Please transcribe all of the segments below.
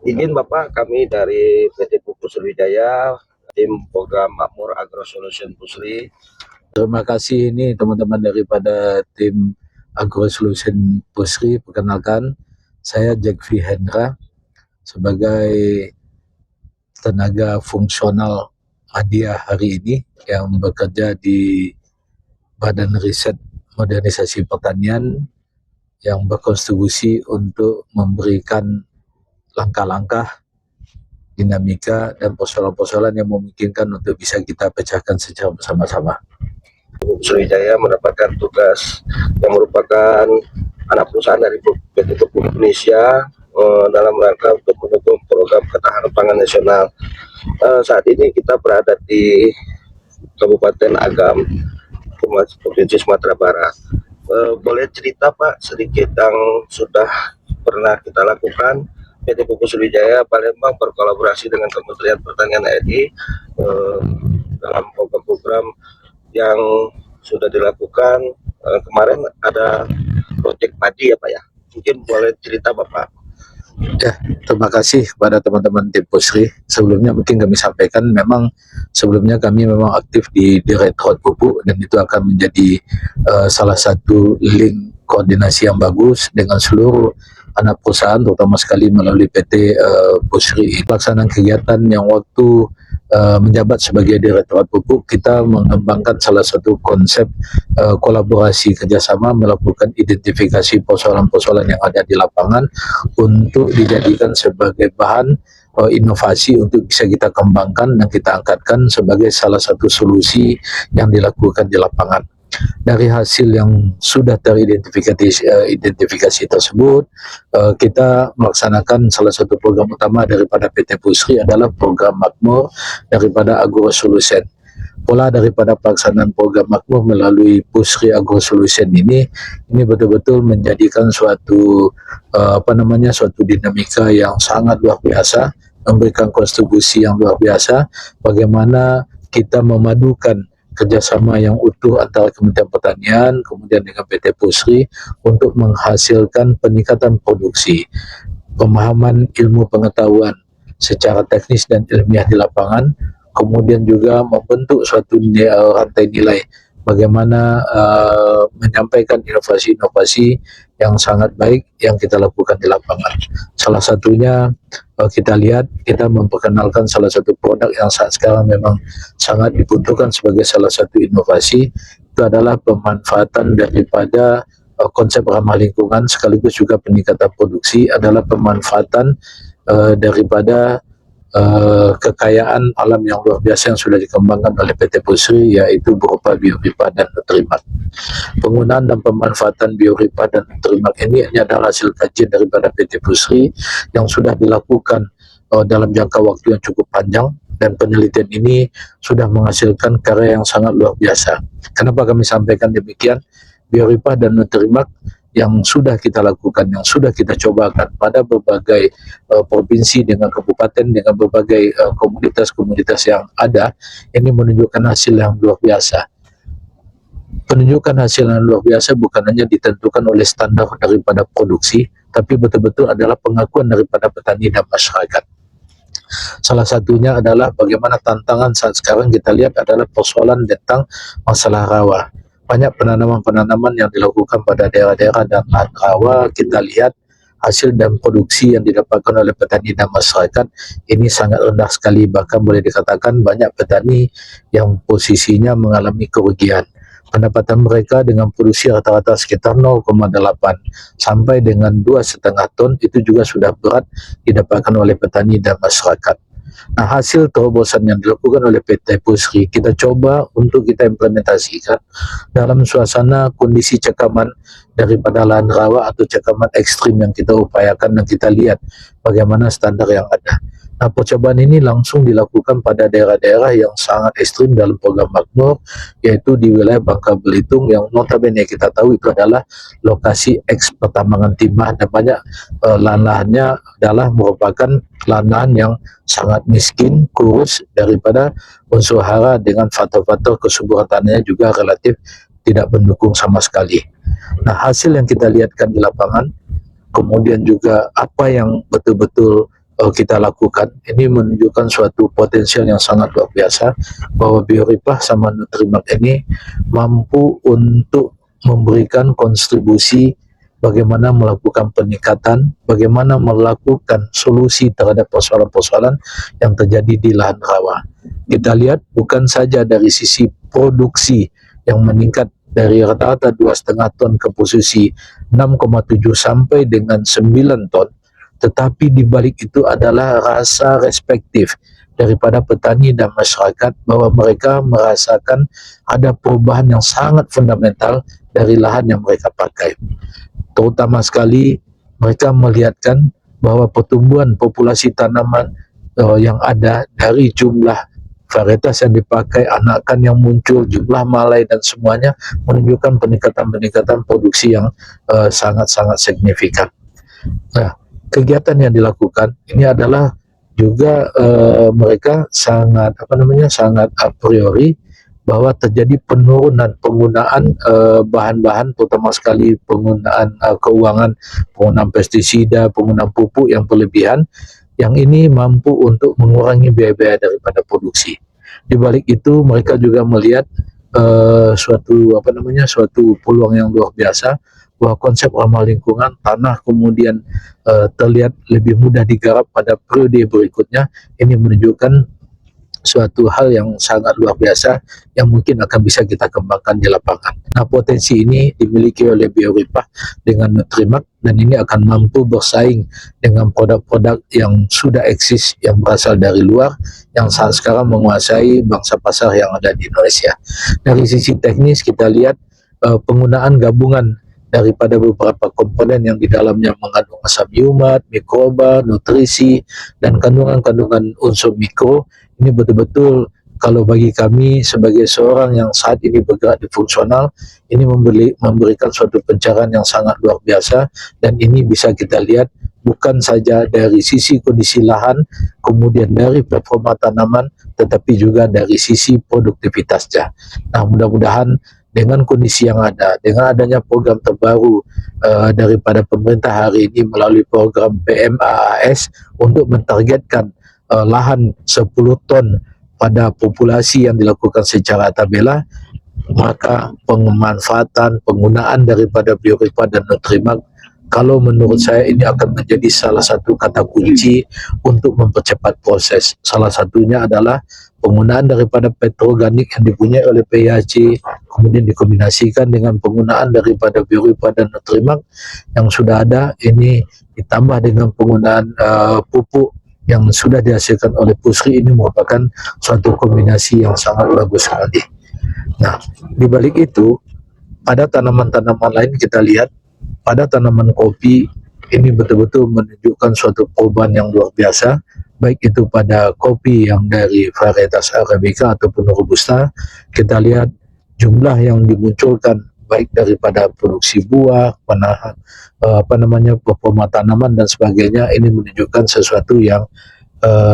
Izin Bapak, kami dari PT Pupuk Sriwijaya, tim program Makmur Agro Solution Pusri. Terima kasih ini teman-teman daripada tim Agro Solution Pusri. Perkenalkan, saya Jack V. Hendra sebagai tenaga fungsional media hari ini yang bekerja di Badan Riset Modernisasi Pertanian yang berkontribusi untuk memberikan langkah-langkah, dinamika, dan persoalan-persoalan yang memungkinkan untuk bisa kita pecahkan secara bersama-sama. Sriwijaya mendapatkan tugas yang merupakan anak perusahaan dari PT Pupuk Indonesia dalam rangka untuk mendukung program ketahanan pangan nasional. Saat ini kita berada di Kabupaten Agam, Provinsi Sumatera Barat. Boleh cerita Pak sedikit yang sudah pernah kita lakukan? PT Pupuk Sriwijaya Palembang berkolaborasi dengan Kementerian Pertanian RI dalam program-program yang sudah dilakukan. Kemarin ada proyek padi ya Pak ya, mungkin boleh cerita Bapak. Ya, terima kasih kepada teman-teman tim Pusri. Sebelumnya mungkin kami sampaikan, memang sebelumnya kami memang aktif di Direktorat Pupuk, dan itu akan menjadi salah satu link koordinasi yang bagus dengan seluruh anak perusahaan, terutama sekali melalui PT Pusri. Pelaksanaan kegiatan yang waktu menjabat sebagai Direktorat Pupuk, kita mengembangkan salah satu konsep kolaborasi kerjasama, melakukan identifikasi persoalan-persoalan yang ada di lapangan untuk dijadikan sebagai bahan inovasi untuk bisa kita kembangkan dan kita angkatkan sebagai salah satu solusi yang dilakukan di lapangan. Dari hasil yang sudah teridentifikasi tersebut, kita melaksanakan salah satu program utama daripada PT Pusri adalah program Makmur daripada Agro Solution. Pola daripada pelaksanaan program Makmur melalui Pusri Agro Solution ini betul-betul menjadikan suatu suatu dinamika yang sangat luar biasa, memberikan kontribusi yang luar biasa. Bagaimana kita memadukan kerjasama yang utuh antara Kementerian Pertanian kemudian dengan PT Pusri untuk menghasilkan peningkatan produksi, pemahaman ilmu pengetahuan secara teknis dan ilmiah di lapangan, kemudian juga membentuk suatu rantai nilai, bagaimana menyampaikan inovasi-inovasi yang sangat baik yang kita lakukan di lapangan. Salah satunya kita lihat, kita memperkenalkan salah satu produk yang saat sekarang memang sangat dibutuhkan sebagai salah satu inovasi, itu adalah pemanfaatan daripada konsep ramah lingkungan sekaligus juga peningkatan produksi, adalah pemanfaatan daripada kekayaan alam yang luar biasa yang sudah dikembangkan oleh PT Pusri, yaitu berupa bioripah dan Nutrimat. Penggunaan dan pemanfaatan bioripah dan Nutrimat ini adalah hasil kajian daripada PT Pusri yang sudah dilakukan dalam jangka waktu yang cukup panjang, dan penelitian ini sudah menghasilkan karya yang sangat luar biasa. Kenapa kami sampaikan demikian? Bioripah dan Nutrimat yang sudah kita lakukan, yang sudah kita cobakan pada berbagai provinsi dengan kabupaten, dengan berbagai komunitas-komunitas yang ada, ini menunjukkan hasil yang luar biasa. Penunjukan hasil yang luar biasa bukan hanya ditentukan oleh standar daripada produksi, tapi betul-betul adalah pengakuan daripada petani dan masyarakat. Salah satunya adalah bagaimana tantangan saat sekarang kita lihat adalah persoalan tentang masalah rawa. Banyak penanaman-penanaman yang dilakukan pada daerah-daerah dan lahan rawa, kita lihat hasil dan produksi yang didapatkan oleh petani dan masyarakat ini sangat rendah sekali. Bahkan boleh dikatakan banyak petani yang posisinya mengalami kerugian. Pendapatan mereka dengan produksi rata-rata sekitar 0,8 sampai dengan 2,5 ton itu juga sudah berat didapatkan oleh petani dan masyarakat. Nah, hasil terobosan yang dilakukan oleh PT Pusri kita coba untuk kita implementasikan dalam suasana kondisi cekaman daripada lahan rawa atau cekaman ekstrim yang kita upayakan, dan kita lihat bagaimana standar yang ada. Nah, percobaan ini langsung dilakukan pada daerah-daerah yang sangat ekstrim dalam program Makmur, yaitu di wilayah Bangka Belitung yang notabene kita tahu itu adalah lokasi eks pertambangan timah, dan banyak lahan-lahannya adalah merupakan lahan-lahan yang sangat miskin, kurus daripada unsur hara, dengan faktor-faktor kesuburan tanahnya juga relatif tidak mendukung sama sekali. Nah, hasil yang kita lihatkan di lapangan, kemudian juga apa yang betul-betul kita lakukan, ini menunjukkan suatu potensial yang sangat luar biasa bahwa Bioripah sama Nutrimak ini mampu untuk memberikan kontribusi bagaimana melakukan peningkatan, bagaimana melakukan solusi terhadap persoalan-persoalan yang terjadi di lahan rawa. Kita lihat bukan saja dari sisi produksi yang meningkat dari rata-rata 2,5 ton ke posisi 6,7 sampai dengan 9 ton, tetapi di balik itu adalah rasa respektif daripada petani dan masyarakat bahwa mereka merasakan ada perubahan yang sangat fundamental dari lahan yang mereka pakai. Terutama sekali mereka melihatkan bahwa pertumbuhan populasi tanaman yang ada dari jumlah varietas yang dipakai, anakan yang muncul, jumlah malai dan semuanya menunjukkan peningkatan-peningkatan produksi yang sangat-sangat signifikan. Nah, kegiatan yang dilakukan ini adalah juga mereka sangat sangat a priori bahwa terjadi penurunan penggunaan bahan-bahan, terutama sekali penggunaan keuangan, penggunaan pestisida, penggunaan pupuk yang berlebihan, yang ini mampu untuk mengurangi biaya-biaya daripada produksi. Di balik itu mereka juga melihat suatu peluang yang luar biasa bahwa konsep ramah lingkungan tanah kemudian terlihat lebih mudah digarap pada periode berikutnya. Ini menunjukkan suatu hal yang sangat luar biasa yang mungkin akan bisa kita kembangkan di lapangan. Nah, potensi ini dimiliki oleh Bioripah dengan Nutrimak dan ini akan mampu bersaing dengan produk-produk yang sudah eksis yang berasal dari luar yang saat sekarang menguasai bangsa pasar yang ada di Indonesia. Dari sisi teknis kita lihat penggunaan gabungan daripada beberapa komponen yang di dalamnya mengandung asam humat, mikroba, nutrisi, dan kandungan-kandungan unsur mikro. Ini betul-betul kalau bagi kami sebagai seorang yang saat ini bergerak di fungsional, ini memberikan suatu pencerahan yang sangat luar biasa, dan ini bisa kita lihat bukan saja dari sisi kondisi lahan, kemudian dari performa tanaman, tetapi juga dari sisi produktivitasnya. Nah, mudah-mudahan dengan kondisi yang ada, dengan adanya program terbaru daripada pemerintah hari ini melalui program PMAAS untuk mentargetkan lahan 10 ton pada populasi yang dilakukan secara tabela, maka pemanfaatan penggunaan daripada Bioripah dan Nutrimak, kalau menurut saya ini akan menjadi salah satu kata kunci untuk mempercepat proses. Salah satunya adalah penggunaan daripada petroorganik yang dipunyai oleh PIHC, kemudian dikombinasikan dengan penggunaan daripada Bioripah dan Nutrimak yang sudah ada, ini ditambah dengan penggunaan pupuk yang sudah dihasilkan oleh Pusri. Ini merupakan suatu kombinasi yang sangat bagus sekali. Nah, di balik itu, pada tanaman-tanaman lain kita lihat, pada tanaman kopi, ini betul-betul menunjukkan suatu perubahan yang luar biasa, baik itu pada kopi yang dari varietas Arabica ataupun Robusta. Kita lihat jumlah yang dimunculkan baik daripada produksi buah, performa tanaman dan sebagainya, ini menunjukkan sesuatu yang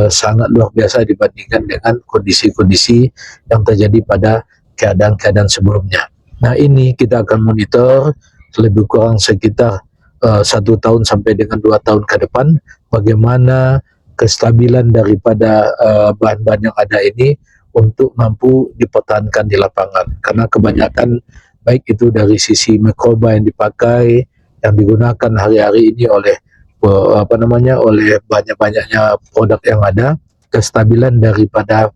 sangat luar biasa dibandingkan dengan kondisi-kondisi yang terjadi pada keadaan-keadaan sebelumnya. Nah, ini kita akan monitor lebih kurang sekitar 1 tahun sampai dengan 2 tahun ke depan, bagaimana kestabilan daripada bahan-bahan yang ada ini untuk mampu dipertahankan di lapangan, karena kebanyakan baik itu dari sisi mikroba yang dipakai, yang digunakan hari-hari ini oleh oleh banyak-banyaknya produk yang ada, kestabilan daripada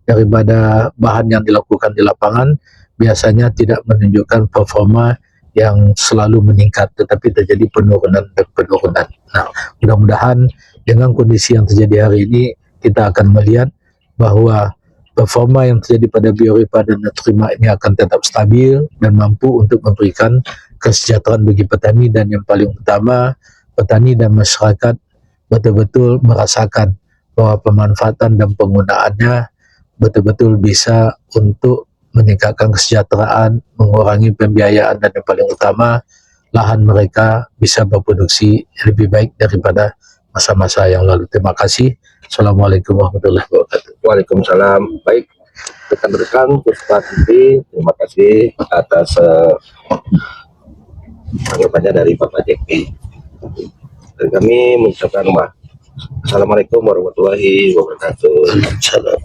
daripada bahan yang dilakukan di lapangan biasanya tidak menunjukkan performa yang selalu meningkat, tetapi terjadi penurunan dan penurunan. Nah, mudah-mudahan dengan kondisi yang terjadi hari ini kita akan melihat bahwa performa yang terjadi pada Bioripah dan Nutrimak ini akan tetap stabil dan mampu untuk memberikan kesejahteraan bagi petani, dan yang paling utama petani dan masyarakat betul-betul merasakan bahwa pemanfaatan dan penggunaannya betul-betul bisa untuk meningkatkan kesejahteraan, mengurangi pembiayaan, dan yang paling utama lahan mereka bisa berproduksi lebih baik daripada masa-masa yang lalu. Terima kasih. Assalamualaikum warahmatullahi wabarakatuh. Waalaikumsalam. Baik, rekan-rekan Puspa TV, terima kasih atas tanggapannya dari Bapak JP. Dan kami mengucapkan Assalamualaikum warahmatullahi wabarakatuh. Salam.